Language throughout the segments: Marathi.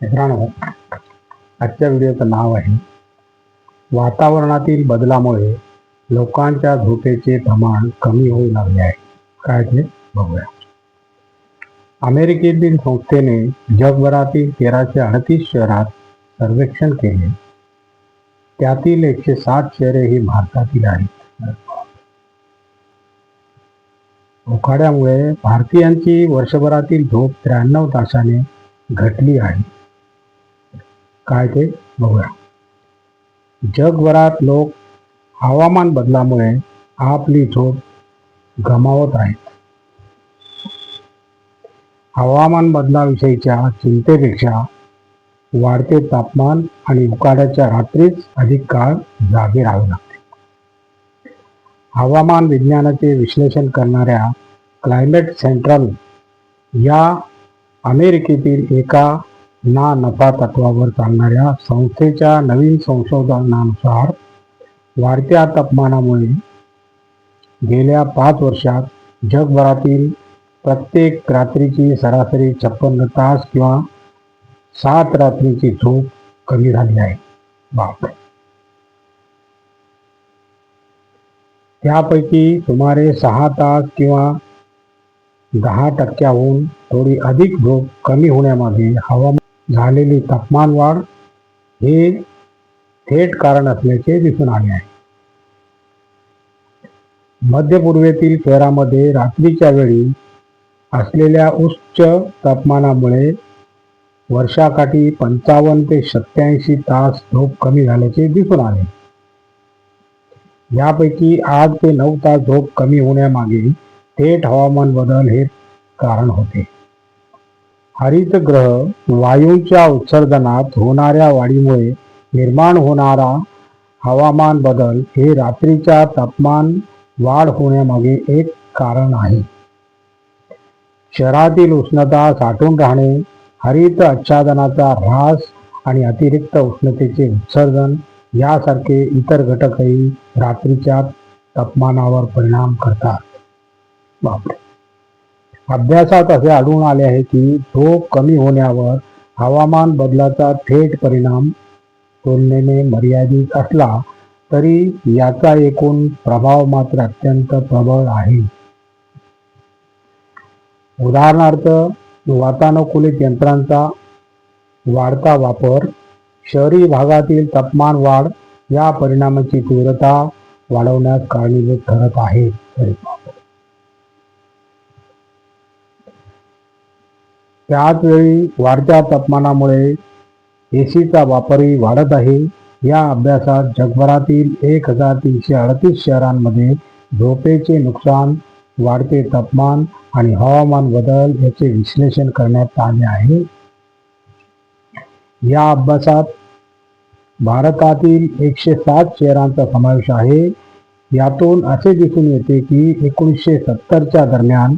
मित्रांनो, आजच्या व्हिडिओचं नाव आहे वातावरणातील बदलामुळे लोकांच्या झोपेचे प्रमाण कमी होऊ लागले आहे. काय ते बघूया. अमेरिकेतील संस्थेने जगभरातील 1338 शहरात सर्वेक्षण केले. त्यातील 160 शहरे ही भारतातील आहेत. उकाड्यामुळे भारतीयांची वर्षभरातील झोप 93 तासाने घटली आहे. काय ते बघूया. जगभरात लोक हवामान बदलामुळे आपली झोप गमावत आहेत. हवामान बदलाविषयीच्या चिंतेपेक्षा वाढते तापमान आणि उकाड्याच्या रात्रीच अधिक काळ जागे राहावे लागते. हवामान विज्ञानाचे विश्लेषण करणाऱ्या क्लायमेट सेंट्रल या अमेरिकेतील एका ना नफा तत्वावर चालणाऱ्या संस्थेच्या नवीन संशोधनानुसार वाढत्या तापमानामुळे गेल्या 5 वर्षात जगभरातील प्रत्येक रात्रीची सरासरी 56 तास किंवा 7 रात्रीची झोप कमी झाली आहे. बापरे. त्यापैकी सुमारे 6 तास किंवा 10% थोडी अधिक झोप कमी होण्यामागे हवामान झालेली तापमान वाढ हे थेट कारण असल्याचे दिसून आले आहे. मध्य पूर्वेतील शहरामध्ये रात्रीच्या वेळी असलेल्या उच्च तापमानामुळे वर्षाकाठी 55 ते 87 तास झोप कमी झाल्याचे दिसून आले. यापैकी 8 ते 9 तास झोप कमी होण्यामागे थेट हवामान बदल हे कारण होते. हरितगृह वायूंच्या उत्सर्जनात होणाऱ्या वाढीमुळे निर्माण होणारा हवामान बदल हे रात्रीच्या तापमान वाढ होण्यामागे एक कारण आहे. शहरातील उष्णता साठून राहणे, हरित आच्छादनाचा ऱ्हास आणि अतिरिक्त उष्णतेचे उत्सर्जन यासारखे इतर घटकही रात्रीच्या तापमानावर परिणाम करतात. बापरे. अभ्यासात असे आढळून आले आहे की झोप कमी होण्यावर हवामान बदलाचा थेट परिणाम तुलनेने मर्यादित असला तरी याचा एकूण प्रभाव मात्र अत्यंत प्रबळ आहे. उदाहरणार्थ, वातानुकूलित यंत्रांचा वाढता वापर, शहरी भागातील तापमान वाढ या परिणामाची तीव्रता वाढवण्यास कारणीभूत ठरत आहे. त्याचवेळी वाढत्या तापमानामुळे एसीचा वापरही वाढत आहे. या अभ्यासात जगभरातील 1338 शहरांमध्ये झोपेचे नुकसान, वाढते तापमान आणि हवामान बदल याचे विश्लेषण करण्यात आले आहे. या अभ्यासात भारतातील 107 शहरांचा समावेश आहे. यातून असे दिसून येते की 1970च्या दरम्यान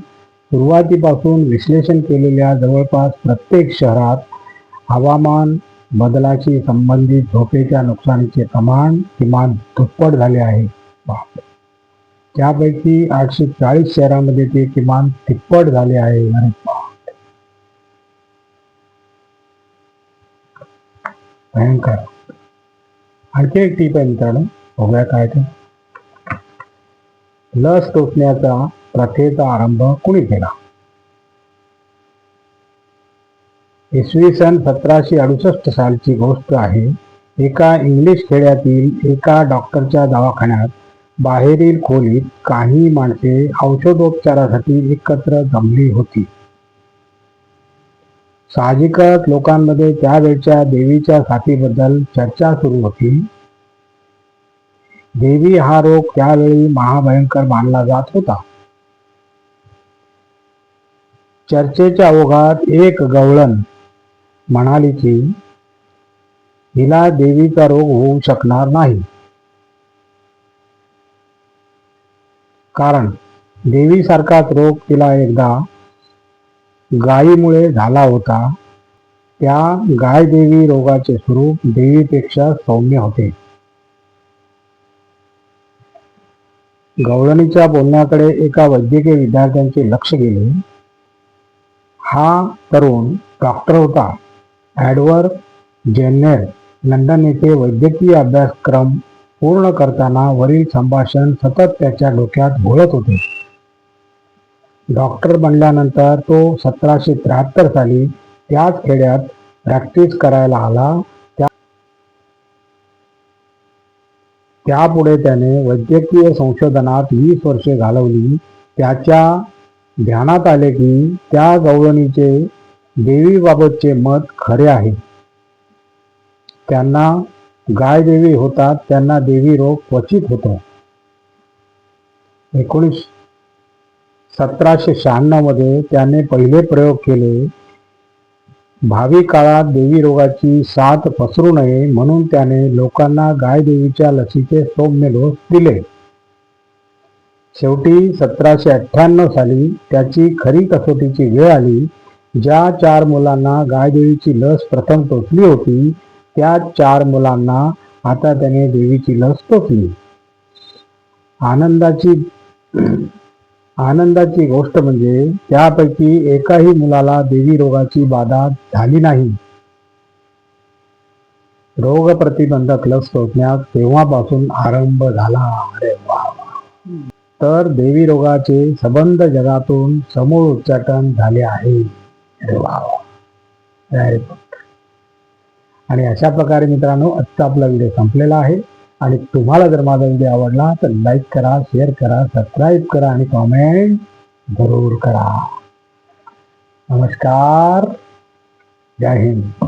सुरुवातीपासून विश्लेषण केलेल्या जवळपास प्रत्येक शहरात हवामान बदलाशी संबंधित झोपेच्या नुकसानीचे प्रमाण किमान दुप्पट झाले आहे. त्यापैकी 840 शहरांमध्ये ते किमान तिप्पट झाले आहे. भयंकर. आणखी एक टीप आहे मित्रांनो, बघूया काय ते. लस टोचण्याचा प्रथेचा आरंभ कुणी केला? इसवी सन 1768 सालची गोष्ट आहे. एका इंग्लिश खेड्यातील एका डॉक्टरच्या दवाखान्यात बाहेरील खोलीत काही माणसे औषधोपचारासाठी एकत्र जमली होती. साहजिकच लोकांमध्ये त्यावेळच्या देवीच्या साथीबद्दल चर्चा सुरू होती. देवी हा रोग त्यावेळी महाभयंकर मानला जात होता. चर्चेच्या ओघात एक गवळण म्हणाली की हिला देवीचा रोग होऊ शकणार नाही, कारण देवीसारखाच रोग तिला एकदा गायीमुळे झाला होता. त्या गायदेवी रोगाचे स्वरूप देवीपेक्षा सौम्य होते. गवळणीच्या बोलण्याकडे एका वैद्यकीय विद्यार्थ्यांचे लक्ष गेले. हा तरुण डॉक्टर होता ॲडवर्ड जेन्नेर लंडन येथे वैद्यकीय अभ्यासक्रम पूर्ण करताना वरील संभाषण सतत त्याच्या डोक्यात घोळत होते. डॉक्टर बनल्यानंतर तो 1773 साली त्याच खेड्यात प्रॅक्टिस करायला आला. त्यापुढे त्याने वैद्यकीय संशोधनात 20 वर्षे घालवली. त्याच्या ध्यानात आले की त्या गवळणीचे देवीबाबतचे मत खरे आहे. त्यांना गायदेवी होतात, त्यांना देवी रोग क्वचित होतो. 1796 मध्ये त्याने पहिले प्रयोग केले. भावी काळात देवी रोगाची साथ पसरू नये म्हणून त्याने लोकांना गायदेवीच्या लसीचे सौम्य डोस दिले. शेवटी 1798 साली त्याची खरी कसोटीची वेळ आली. ज्या 4 मुलांना गायदेवीची लस प्रथम टोचली होती त्या 4 मुलांना आता त्याने देवीची लस टोचली. आनंदाची गोष्ट म्हणजे त्यापैकी एकाही मुलाला देवी रोगाची बाधा झाली नाही. रोग प्रतिबंधक लस टोचण्यास तेव्हापासून आरंभ झाला. अरे वा. तर देवी रोगाचे सबंध जगातून समूळ उच्चाटन झाले आहे. अरे वा. आणि अशा प्रकारे मित्रांनो आजचा आपला व्हिडिओ संपलेला आहे. आणि तुम्हाला जर माझा व्हिडिओ आवडला तर लाईक करा, शेअर करा, सबस्क्राईब करा आणि कॉमेंट जरूर करा. नमस्कार. जय हिंद.